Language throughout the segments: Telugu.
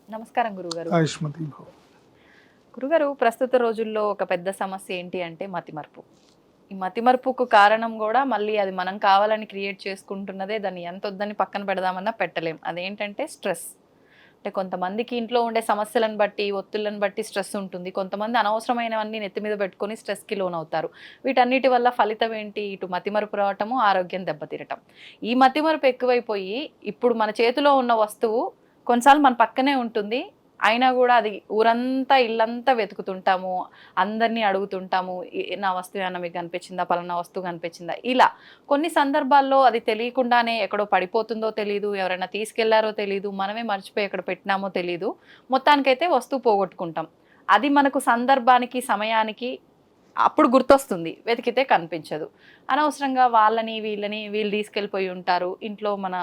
నమస్కారం గురుగారు. ఆయుష్మతి భవ. గురుగారు, ప్రస్తుత రోజుల్లో ఒక పెద్ద సమస్య ఏంటి అంటే మతిమరుపు. ఈ మతిమరుపుకు కారణం కూడా మళ్ళీ అది మనం కావాలని క్రియేట్ చేసుకుంటున్నదే. దాన్ని ఎంత వద్దని పక్కన పెడదామన్నా పెట్టలేం. అదేంటంటే స్ట్రెస్. అంటే కొంతమందికి ఇంట్లో ఉండే సమస్యలను బట్టి, ఒత్తిళ్లను బట్టి స్ట్రెస్ ఉంటుంది. కొంతమంది అనవసరమైనవన్నీ నెత్తి మీద పెట్టుకొని స్ట్రెస్కి లోనవుతారు. వీటన్నిటి వల్ల ఫలితం ఏంటి? ఇటు మతిమరుపు రావటము, ఆరోగ్యం దెబ్బతిరటం. ఈ మతిమరుపు ఎక్కువైపోయి ఇప్పుడు మన చేతిలో ఉన్న వస్తువు కొన్నిసార్లు మన పక్కనే ఉంటుంది, అయినా కూడా అది ఊరంతా ఇల్లంతా వెతుకుతుంటాము, అందరినీ అడుగుతుంటాము, నా వస్తువు ఏమన్నా మీకు కనిపించిందా, పలానా వస్తువు కనిపించిందా. ఇలా కొన్ని సందర్భాల్లో అది తెలియకుండానే ఎక్కడో పడిపోతుందో తెలియదు, ఎవరైనా తీసుకెళ్లారో తెలియదు, మనమే మర్చిపోయి ఎక్కడ పెట్టినామో తెలియదు, మొత్తానికైతే వస్తువు పోగొట్టుకుంటాం. అది మనకు సందర్భానికి, సమయానికి అప్పుడు గుర్తొస్తుంది, వెతికితే కనిపించదు. అనవసరంగా వీళ్ళు తీసుకెళ్ళిపోయి ఉంటారు. ఇంట్లో మన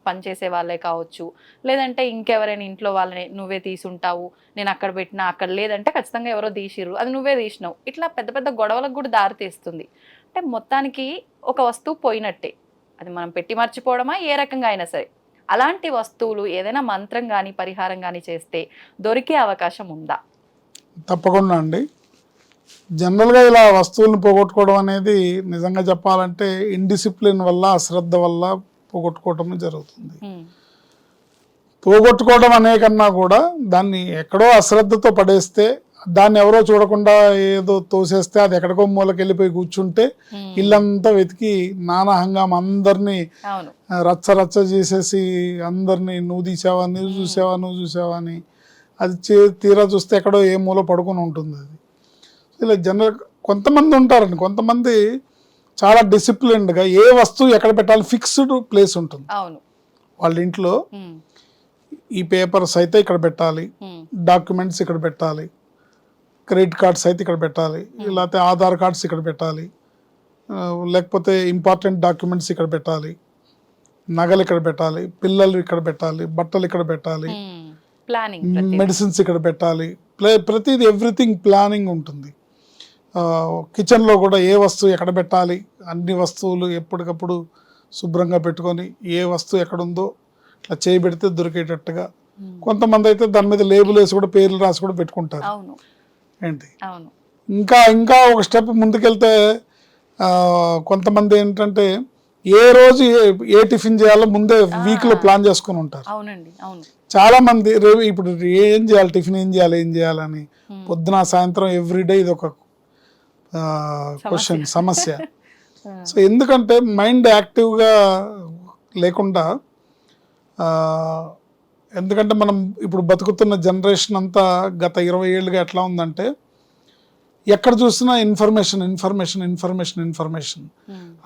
పనిచేసే వాళ్ళే కావచ్చు, లేదంటే ఇంకెవరైనా ఇంట్లో వాళ్ళని, నువ్వే తీసుంటావు, నేను అక్కడ పెట్టినా, అక్కడ లేదంటే ఖచ్చితంగా ఎవరో తీసిర్రు, అది నువ్వే తీసినావు. ఇట్లా పెద్ద పెద్ద గొడవలకు కూడా దారి తీస్తుంది. అంటే మొత్తానికి ఒక వస్తువు పోయినట్టే. అది మనం పెట్టి మర్చిపోవడమా, ఏ రకంగా అయినా సరే. అలాంటి వస్తువులు ఏదైనా మంత్రం కానీ పరిహారం కానీ చేస్తే దొరికే అవకాశం ఉందా? తప్పకుండా అండి. జనరల్గా ఇలా వస్తువులను పోగొట్టుకోవడం అనేది నిజంగా చెప్పాలంటే ఇండిసిప్లిన్ వల్ల, అశ్రద్ధ వల్ల పోగొట్టుకోవటం జరుగుతుంది. పోగొట్టుకోవడం అనే కన్నా కూడా దాన్ని ఎక్కడో అశ్రద్ధతో పడేస్తే, దాన్ని ఎవరో చూడకుండా ఏదో తోసేస్తే, అది ఎక్కడికో మూలకి వెళ్ళిపోయి కూర్చుంటే ఇల్లంతా వెతికి నానా హంగామా, అందరినీ రచ్చ రచ్చ చేసేసి అందరినీ నువ్వు తీసావా, నువ్వు చూసావా అని అది తీరా చూస్తే ఎక్కడో ఏ మూల పడుకుని ఉంటుంది. అది ఇలా జనరల్ కొంతమంది ఉంటారండి, కొంతమంది చాలా డిసిప్లిన్డ్గా ఏ వస్తువు ఎక్కడ పెట్టాలి ఫిక్స్డ్ ప్లేస్ ఉంటుంది వాళ్ళ ఇంట్లో. ఈ పేపర్స్ అయితే ఇక్కడ పెట్టాలి, డాక్యుమెంట్స్ ఇక్కడ పెట్టాలి, క్రెడిట్ కార్డ్స్ అయితే ఇక్కడ పెట్టాలి, లేకపోతే ఆధార్ కార్డ్స్ ఇక్కడ పెట్టాలి, లేకపోతే ఇంపార్టెంట్ డాక్యుమెంట్స్ ఇక్కడ పెట్టాలి, నగలు ఇక్కడ పెట్టాలి, పిల్లలు ఇక్కడ పెట్టాలి, బట్టలు ఇక్కడ పెట్టాలి, మెడిసిన్స్ ఇక్కడ పెట్టాలి, ప్రతిదీ ఎవ్రీథింగ్ ప్లానింగ్ ఉంటుంది. కిచెన్లో కూడా ఏ వస్తువు ఎక్కడ పెట్టాలి, అన్ని వస్తువులు ఎప్పటికప్పుడు శుభ్రంగా పెట్టుకొని ఏ వస్తువు ఎక్కడుందో ఇట్లా చేయబెడితే దొరికేటట్టుగా. కొంతమంది అయితే దాని మీద లేబుల్ వేసి కూడా పేర్లు రాసి కూడా పెట్టుకుంటారు. ఏంటి ఇంకా ఇంకా ఒక స్టెప్ ముందుకెళ్తే కొంతమంది ఏంటంటే ఏ రోజు ఏ టిఫిన్ చేయాలో ముందే వీక్లో ప్లాన్ చేసుకుని ఉంటారు. చాలా మంది ఇప్పుడు ఏం చేయాలి, టిఫిన్ ఏం చేయాలని పొద్దున సాయంత్రం ఎవ్రీడే ఇది ఒక క్వశ్చన్, సమస్య. సో ఎందుకంటే మైండ్ యాక్టివ్గా లేకుండా, ఎందుకంటే మనం ఇప్పుడు బతుకుతున్న జనరేషన్ అంతా గత 20 ఏళ్ళుగా ఎట్లా ఉందంటే ఎక్కడ చూసినా ఇన్ఫర్మేషన్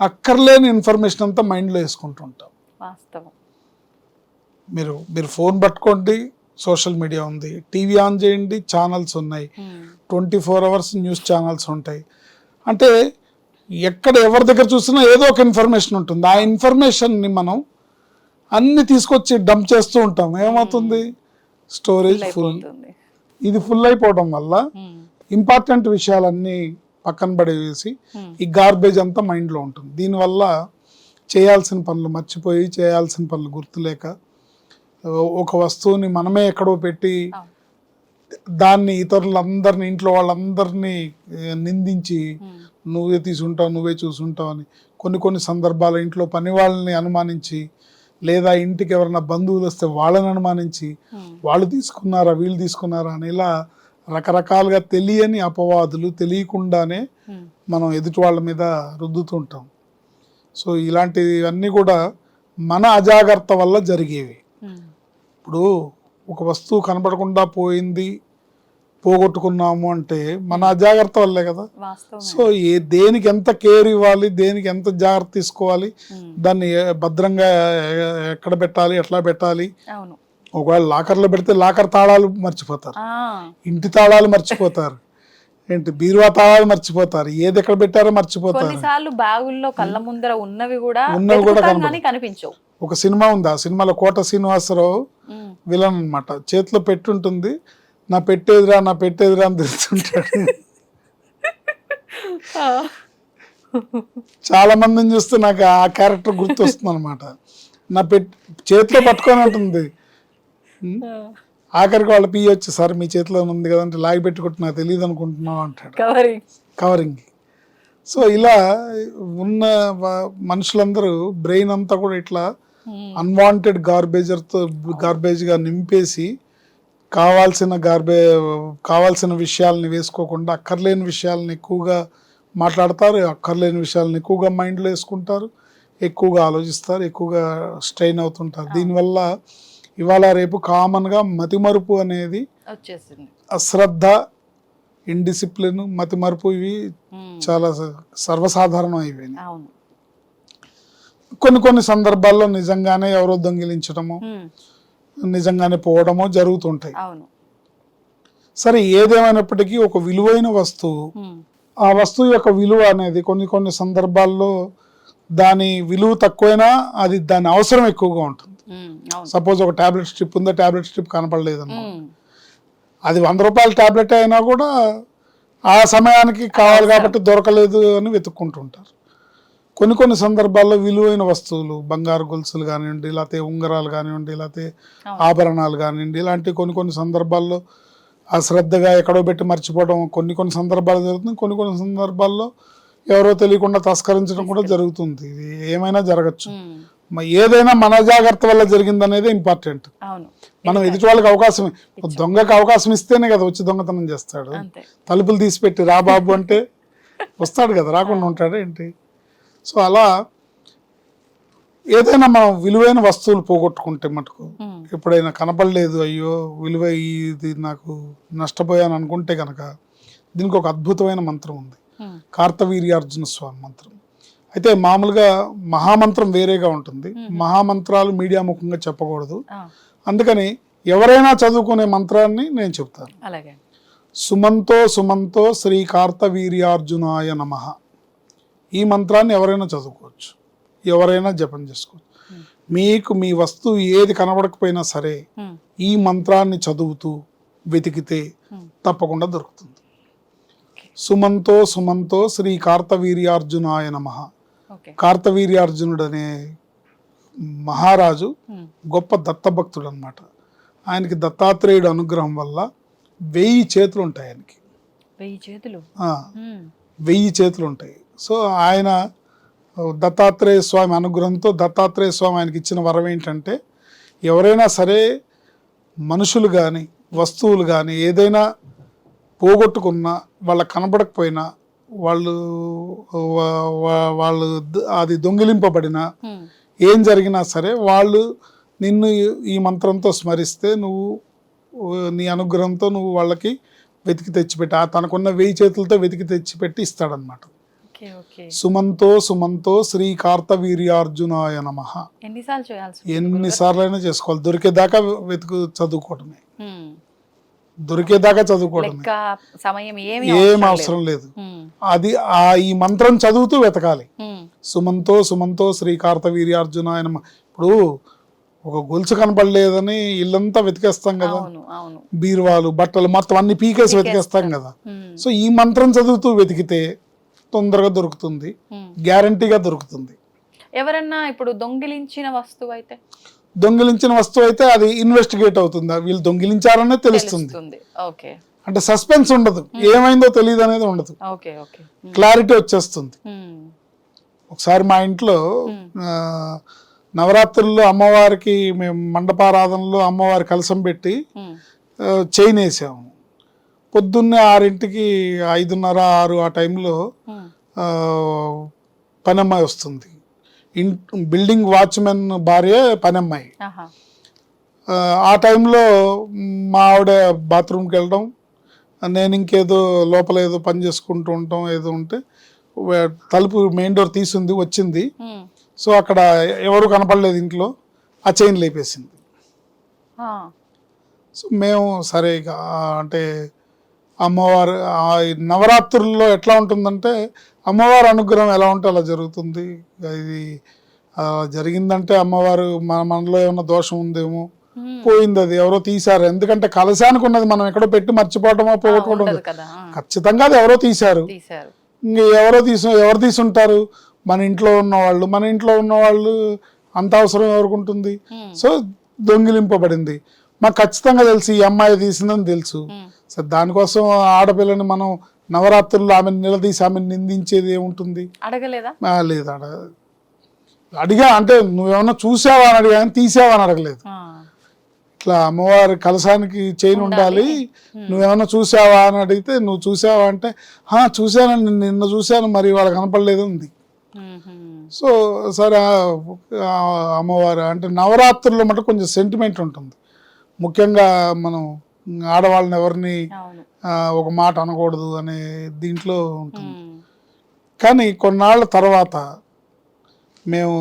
అక్కర్లేని ఇన్ఫర్మేషన్ అంతా మైండ్లో వేసుకుంటుంటాం. మీరు ఫోన్ పట్టుకోండి, సోషల్ మీడియా ఉంది, టీవీ ఆన్ చేయండి, ఛానల్స్ ఉన్నాయి, 24 hours న్యూస్ ఛానల్స్ ఉంటాయి. అంటే ఎక్కడ ఎవరి దగ్గర చూసినా ఏదో ఒక ఇన్ఫర్మేషన్ ఉంటుంది. ఆ ఇన్ఫర్మేషన్ని మనం అన్ని తీసుకొచ్చి డంప్ చేస్తూ ఉంటాం. ఏమవుతుంది, స్టోరేజ్ ఫుల్. ఇది ఫుల్ అయిపోవడం వల్ల ఇంపార్టెంట్ విషయాలన్నీ పక్కన పడేసి ఈ గార్బేజ్ అంతా మైండ్లో ఉంటుంది. దీనివల్ల చేయాల్సిన పనులు మర్చిపోయి, చేయాల్సిన పనులు గుర్తులేక, ఒక వస్తువుని మనమే ఎక్కడో పెట్టి దాన్ని ఇతరులందరినీ, ఇంట్లో వాళ్ళందరినీ నిందించి నువ్వే తీసుంటావు, నువ్వే చూసుంటావు అని కొన్ని సందర్భాలు ఇంట్లో పని వాళ్ళని అనుమానించి, లేదా ఇంటికి ఎవరైనా బంధువులు వస్తే వాళ్ళని అనుమానించి వాళ్ళు తీసుకున్నారా వీళ్ళు తీసుకున్నారా అని ఇలా రకరకాలుగా తెలియని అపవాదులు తెలియకుండానే మనం ఎదుటి వాళ్ళ మీద రుద్దుతుంటాం. సో ఇలాంటివన్నీ కూడా మన అజాగ్రత్త వల్ల జరిగేవి. ఇప్పుడు ఒక వస్తువు కనబడకుండా పోగొట్టుకున్నాము అంటే మన అజాగ్రత్త వల్లే కదా. సో దేనికి ఎంత కేర్ ఇవ్వాలి, దేనికి ఎంత జాగ్రత్త తీసుకోవాలి, దాన్ని భద్రంగా ఎక్కడ పెట్టాలి, ఎట్లా పెట్టాలి. ఒకవేళ లాకర్లో పెడితే లాకర్ తాళాలు మర్చిపోతారు, ఇంటి తాళాలు మర్చిపోతారు, ఏంటి బీరువా తాళాలు మర్చిపోతారు, ఏది ఎక్కడ పెట్టారో మర్చిపోతారు. ఉన్నవి కూడా కనిపించవు. ఒక సినిమా ఉంది, ఆ సినిమాలో కోట శ్రీనివాసరావు విలన్ అన్నమాట. చేతిలో పెట్టుంటుంది, నా పెట్టేదిరా అని తెలుస్తుంటాడు. చాలా మందిని చూస్తే నాకు ఆ క్యారెక్టర్ గుర్తొస్తుంది అనమాట. చేతిలో పట్టుకొని ఉంటుంది, ఆఖరికి వాళ్ళ పియ్యి వచ్చి సార్ మీ చేతిలో ఉంది కదంటే లాగి పెట్టుకుంటే నాకు తెలియదు అనుకుంటున్నావు అంటాడు, కవరింగ్. సో ఇలా ఉన్న మనుషులందరూ బ్రెయిన్ అంతా కూడా ఇట్లా అన్వాంటెడ్ గార్బేజ్గా నింపేసి కావాల్సిన విషయాలని వేసుకోకుండా అక్కర్లేని విషయాలను ఎక్కువగా మాట్లాడతారు, అక్కర్లేని విషయాలను ఎక్కువగా మైండ్లో వేసుకుంటారు, ఎక్కువగా ఆలోచిస్తారు, ఎక్కువగా స్ట్రెయిన్ అవుతుంటారు. దీనివల్ల ఇవాళ రేపు కామన్గా మతిమరుపు అనేది వచ్చేసింది. అశ్రద్ధ, ఇండిసిప్లిన్, మతిమరుపు ఇవి చాలా సర్వసాధారణం అయిపోయినాయి. కొన్ని సందర్భాల్లో నిజంగానే ఎవరో దొంగిలించడము, నిజంగానే పోవడమో జరుగుతుంటాయి. సరే, ఏదేమైనప్పటికీ ఒక విలువైన వస్తువు, ఆ వస్తువు యొక్క విలువ అనేది కొన్ని సందర్భాల్లో దాని విలువ తక్కువైనా అది దాని అవసరం ఎక్కువగా ఉంటుంది. సపోజ్ ఒక టాబ్లెట్ స్ట్రిప్ ఉందో, టాబ్లెట్ స్ట్రిప్ కనపడలేదు అన్నమాట, అది 100 రూపాయల టాబ్లెట్ అయినా కూడా ఆ సమయానికి కావాలి కాబట్టి దొరకలేదు అని వెతుక్కుంటుంటారు. కొన్ని సందర్భాల్లో విలువైన వస్తువులు, బంగారు గొలుసులు కానివ్వండి, లేకపోతే ఉంగరాలు కానివ్వండి, లేకపోతే ఆభరణాలు కానివ్వండి, ఇలాంటి కొన్ని సందర్భాల్లో అశ్రద్ధగా ఎక్కడో పెట్టి మర్చిపోవడం కొన్ని సందర్భాలు జరుగుతుంది. కొన్ని సందర్భాల్లో ఎవరో తెలియకుండా తస్కరించడం కూడా జరుగుతుంది. ఇది ఏమైనా జరగచ్చు. ఏదైనా మన జాగ్రత్త వల్ల జరిగింది అనేది ఇంపార్టెంట్. మనం ఎదుటి వాళ్ళకి అవకాశం, దొంగకి అవకాశం ఇస్తేనే కదా వచ్చి దొంగతనం చేస్తాడు. తలుపులు తీసిపెట్టి రా బాబు అంటే వస్తాడు కదా, రాకుండా ఉంటాడు ఏంటి? సో అలా ఏదైనా మనం విలువైన వస్తువులు పోగొట్టుకుంటే మటుకు, ఎప్పుడైనా కనపడలేదు, అయ్యో విలువ ఇది నాకు నష్టపోయాను అనుకుంటే కనుక దీనికి ఒక అద్భుతమైన మంత్రం ఉంది, కార్తవీర్యార్జున స్వామి మంత్రం. అయితే మామూలుగా మహామంత్రం వేరేగా ఉంటుంది, మహామంత్రాలు మీడియా ముఖంగా చెప్పకూడదు. అందుకని ఎవరైనా చదువుకునే మంత్రాన్ని నేను చెప్తాను. సుమంతో సుమంతో శ్రీ కార్తవీర్యార్జునాయ నమః. ఈ మంత్రాన్ని ఎవరైనా చదువుకోవచ్చు, ఎవరైనా జపం చేసుకోవచ్చు. మీకు మీ వస్తువు ఏది కనబడకపోయినా సరే ఈ మంత్రాన్ని చదువుతూ వెతికితే తప్పకుండా దొరుకుతుంది. సుమంతో సుమంతో శ్రీ కార్తవీర్యార్జునాయ నమః. కార్తవీర్యార్జునుడు అనే మహారాజు గొప్ప దత్తభక్తుడు అన్నమాట. ఆయనకి దత్తాత్రేయుడు అనుగ్రహం వల్ల 1000 చేతులు ఉంటాయి. ఆయనకి 1000 చేతులు ఉంటాయి. సో ఆయన దత్తాత్రేయ స్వామి అనుగ్రహంతో, దత్తాత్రేయ స్వామి ఆయనకి ఇచ్చిన వరం ఏంటంటే, ఎవరైనా సరే మనుషులు కానీ వస్తువులు కానీ ఏదైనా పోగొట్టుకున్నా, వాళ్ళకి కనబడకపోయినా, వాళ్ళు అది దొంగిలింపబడినా, ఏం జరిగినా సరే వాళ్ళు నిన్ను ఈ మంత్రంతో స్మరిస్తే నువ్వు నీ అనుగ్రహంతో నువ్వు వాళ్ళకి వెతికి తెచ్చిపెట్టి, తనకున్న 1000 చేతులతో వెతికి తెచ్చిపెట్టి ఇస్తాడనమాట. సుమంతో సుమంతో శ్రీ కార్తవీర్యార్జునాయ నమః. ఎన్నిసార్లైనా చేసుకోవాలి, దొరికేదాకా చదువుకోవడమే, దొరికేదాకా చదువుకోవడమే, ఏం అవసరం లేదు. అది ఈ మంత్రం చదువుతూ వెతకాలి. సుమంతో సుమంతో శ్రీ కార్తవీర్యార్జునాయ నమః. ఇప్పుడు ఒక గొలుసు కనపడలేదని ఇల్లంతా వెతికేస్తాం కదా, బీరువాలు, బట్టలు మొత్తం అన్ని పీకేసి వెతికేస్తాం కదా. సో ఈ మంత్రం చదువుతూ వెతికితే తొందరగా దొరుకుతుంది, గ్యారంటీగా దొరుకుతుంది. ఎవరన్నా ఇప్పుడు దొంగిలించిన వస్తువు అయితే అది ఇన్వెస్టిగేట్ అవుతుంది, వీళ్ళు దొంగిలించారనే తెలుస్తుంది. అంటే సస్పెన్స్ ఉండదు, ఏమైందో తెలియదు అనేది ఉండదు, క్లారిటీ వచ్చేస్తుంది. ఒకసారి మా ఇంట్లో నవరాత్రుల్లో అమ్మవారికి మేము మండపారాధనలో అమ్మవారి కలశం పెట్టి చైన్ వేసాము. పొద్దున్నే 6ంటికి 5:30, 6 ఆ టైంలో పనమ్మాయి వస్తుంది. బిల్డింగ్ వాచ్మెన్ భార్య పనమ్మాయి. ఆ టైంలో మా ఆవిడ బాత్రూమ్కి వెళ్ళడం, నేను ఇంకేదో లోపల ఏదో పని చేసుకుంటూ ఉంటాం, ఏదో ఉంటే తలుపు మెయిన్ డోర్ తీసుంది, వచ్చింది. సో అక్కడ ఎవరు కనపడలేదు ఇంట్లో, ఆ చైన్ లేపేసింది. సో మేము సరే ఇక అంటే అమ్మవారు నవరాత్రుల్లో ఎట్లా ఉంటుందంటే అమ్మవారి అనుగ్రహం ఎలా ఉంటే అలా జరుగుతుంది. ఇది జరిగిందంటే అమ్మవారు మనలో ఏమన్నా దోషం ఉందేమో, పోయింది, అది ఎవరో తీశారు. ఎందుకంటే కలశానికి ఉన్నది మనం ఎక్కడో పెట్టి మర్చిపోవటమో పోగొట్టుకోవడం, ఖచ్చితంగా అది ఎవరో తీశారు. ఇంక ఎవరు తీసుంటారు? మన ఇంట్లో ఉన్నవాళ్ళు అంత అవసరం ఎవరికి ఉంటుంది? సో దొంగిలింపబడింది. మాకు ఖచ్చితంగా తెలుసు ఈ అమ్మాయి తీసిందని తెలుసు. సరే దానికోసం ఆడపిల్లని మనం నవరాత్రుల్లో ఆమెను నిలదీసి ఆమెను నిందించేది ఏముంటుంది? అడగలేదా? లేదు అడిగా అంటే నువ్వేమన్నా చూసావా అని అడిగా, తీసావా అని అడగలేదు. ఇట్లా అమ్మవారి కలశానికి చైన్ ఉండాలి, నువ్వేమన్నా చూసావా అని అడిగితే నువ్వు చూసావా అంటే చూశాను, నిన్న చూశాను, మరి వాళ్ళ కనపడలేదు ఉంది. సో సరే అమ్మవారు అంటే నవరాత్రుల్లో మటుకు కొంచెం సెంటిమెంట్ ఉంటుంది. ముఖ్యంగా మనం ఆడవాళ్ళని ఎవరిని ఒక మాట అనకూడదు అనే దీంట్లో ఉంటుంది. కానీ కొన్నాళ్ళ తర్వాత మేము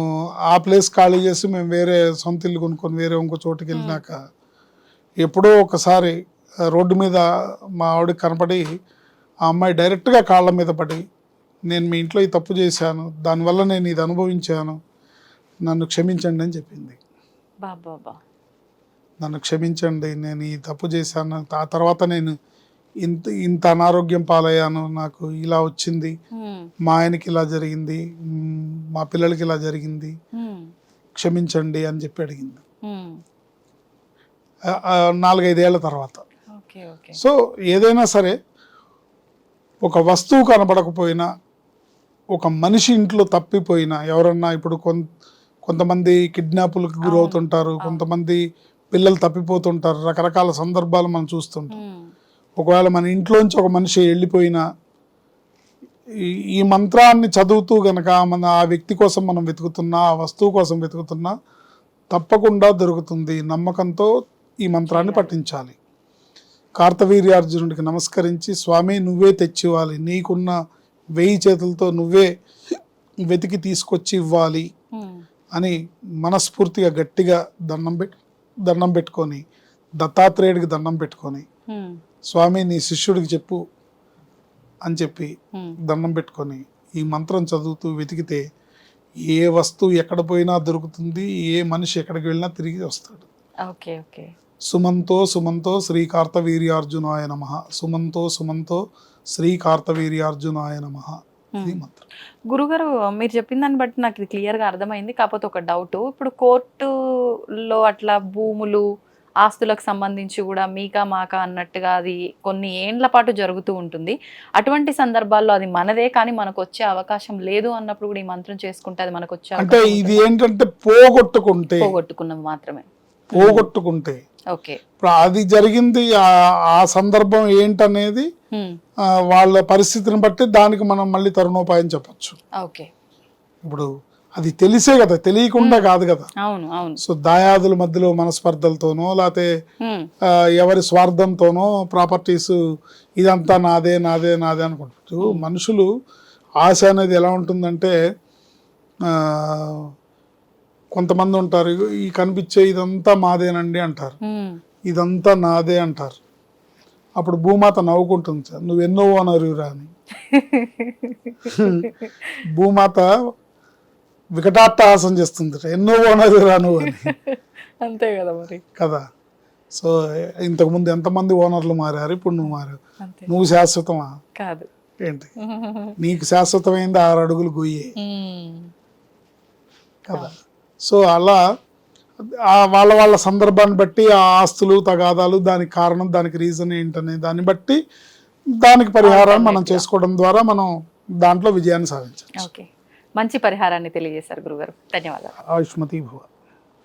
ఆ ప్లేస్ ఖాళీ చేసి మేము వేరే సొంత ఇల్లు కొనుక్కొని వేరే ఇంకో చోటుకి వెళ్ళినాక ఎప్పుడో ఒకసారి రోడ్డు మీద మా ఆవిడకి కనపడి ఆ అమ్మాయి డైరెక్ట్గా కాళ్ళ మీద పడి, నేను మీ ఇంట్లో ఈ తప్పు చేశాను, దానివల్ల నేను ఇది అనుభవించాను, నన్ను క్షమించండి అని చెప్పింది. నన్ను క్షమించండి, నేను ఈ తప్పు చేశాను, ఆ తర్వాత నేను ఇంత అనారోగ్యం పాలయ్యాను, నాకు ఇలా వచ్చింది, మా ఆయనకి ఇలా జరిగింది, మా పిల్లలకి ఇలా జరిగింది, క్షమించండి అని చెప్పి అడిగింది 4-5 ఏళ్ల తర్వాత. సో ఏదైనా సరే ఒక వస్తువు కనబడకపోయినా, ఒక మనిషి ఇంట్లో తప్పిపోయినా, ఎవరన్నా ఇప్పుడు కొంతమంది కిడ్నాపులకు గురవుతుంటారు, కొంతమంది పిల్లలు తప్పిపోతుంటారు, రకరకాల సందర్భాలు మనం చూస్తుంటాం. ఒకవేళ మన ఇంట్లోంచి ఒక మనిషి వెళ్ళిపోయినా ఈ మంత్రాన్ని చదువుతూ గనక మన ఆ వ్యక్తి కోసం మనం వెతుకుతున్నా, ఆ వస్తువు కోసం వెతుకుతున్నా తప్పకుండా దొరుకుతుంది. నమ్మకంతో ఈ మంత్రాన్ని పఠించాలి. కార్తవీర్యార్జునుడికి నమస్కరించి, స్వామి నువ్వే తెచ్చివ్వాలి, నీకున్న 1000 చేతులతో నువ్వే వెతికి తీసుకొచ్చి ఇవ్వాలి అని మనస్ఫూర్తిగా గట్టిగా దండం పెట్టుకొని, దత్తాత్రేయుడికి దండం పెట్టుకొని, స్వామి నీ శిష్యుడికి చెప్పు అని చెప్పి దండం పెట్టుకొని ఈ మంత్రం చదువుతూ వెతికితే ఏ వస్తువు ఎక్కడ పోయినా దొరుకుతుంది, ఏ మనిషి ఎక్కడికి వెళ్ళినా తిరిగి వస్తాడు. సుమంతో సుమంతో శ్రీ కార్తవీర్యార్జునాయ నమః, సుమంతో సుమంతో శ్రీ కార్తవీర్యార్జునాయ నమః. ఇది మంత్రం. గురుగారు మీరు చెప్పిన దాన్ని బట్టి నాకు ఇది క్లియర్గా అర్థమైంది. కాకపోతే ఒక డౌట్, ఇప్పుడు కోర్టులో అట్లా భూములు ఆస్తులకు సంబంధించి కూడా మీకా మాకా అన్నట్టుగా అది కొన్ని ఏండ్ల పాటు జరుగుతూ ఉంటుంది. అటువంటి సందర్భాల్లో అది మనదే కానీ మనకు వచ్చే అవకాశం లేదు అన్నప్పుడు కూడా ఈ మంత్రం చేసుకుంటే అది మనకు వచ్చే అంటే ఇది ఏంటంటే పోగొట్టుకున్నది మాత్రమే. పోగొట్టుకుంటే ఇప్పుడు అది జరిగింది, ఆ సందర్భం ఏంటనేది వాళ్ళ పరిస్థితిని బట్టి దానికి మనం మళ్ళీ తరుణోపాయం చెప్పచ్చు. ఇప్పుడు అది తెలిసే కదా, తెలియకుండా కాదు కదా. సో దాయాదుల మధ్యలో మనస్పర్ధలతోనో లేకపోతే ఎవరి స్వార్థంతోనో ప్రాపర్టీస్ ఇదంతా నాదే నాదే నాదే అనుకుంటారు. మనుషులు ఆశ అనేది ఎలా ఉంటుందంటే, కొంతమంది ఉంటారు ఈ కనిపించే ఇదంతా మాదేనండి అంటారు, ఇదంతా నాదే అంటారు. అప్పుడు భూమాత నవ్వుకుంటుంది, సార్ నువ్వు ఎన్నో ఓనరురా అని. భూమాత వికటాట్టహాసం చేస్తుంది, ఎన్నో ఓనరురా నువ్వు అని. అంతే కదా మరి కదా. సో ఇంతకుముందు ఎంతమంది ఓనర్లు మారారు, ఇప్పుడు నువ్వు మారావు. నువ్వు శాశ్వతమా? కాదు. ఏంటి నీకు శాశ్వతమైంది 6 అడుగులు గొయ్యే కదా. సో అలా వాళ్ళ వాళ్ళ సందర్భాన్ని బట్టి ఆ ఆస్తులు తగాదాలు, దానికి కారణం, దానికి రీజన్ ఏంటనే దాన్ని బట్టి దానికి పరిహారాన్ని మనం చేసుకోవడం ద్వారా మనం దాంట్లో విజయాన్ని సాధించవచ్చు. మంచి పరిహారాన్ని తెలియజేశారు గురుగారు. ధన్యవాదాలు. ఆయుష్మతి భవ.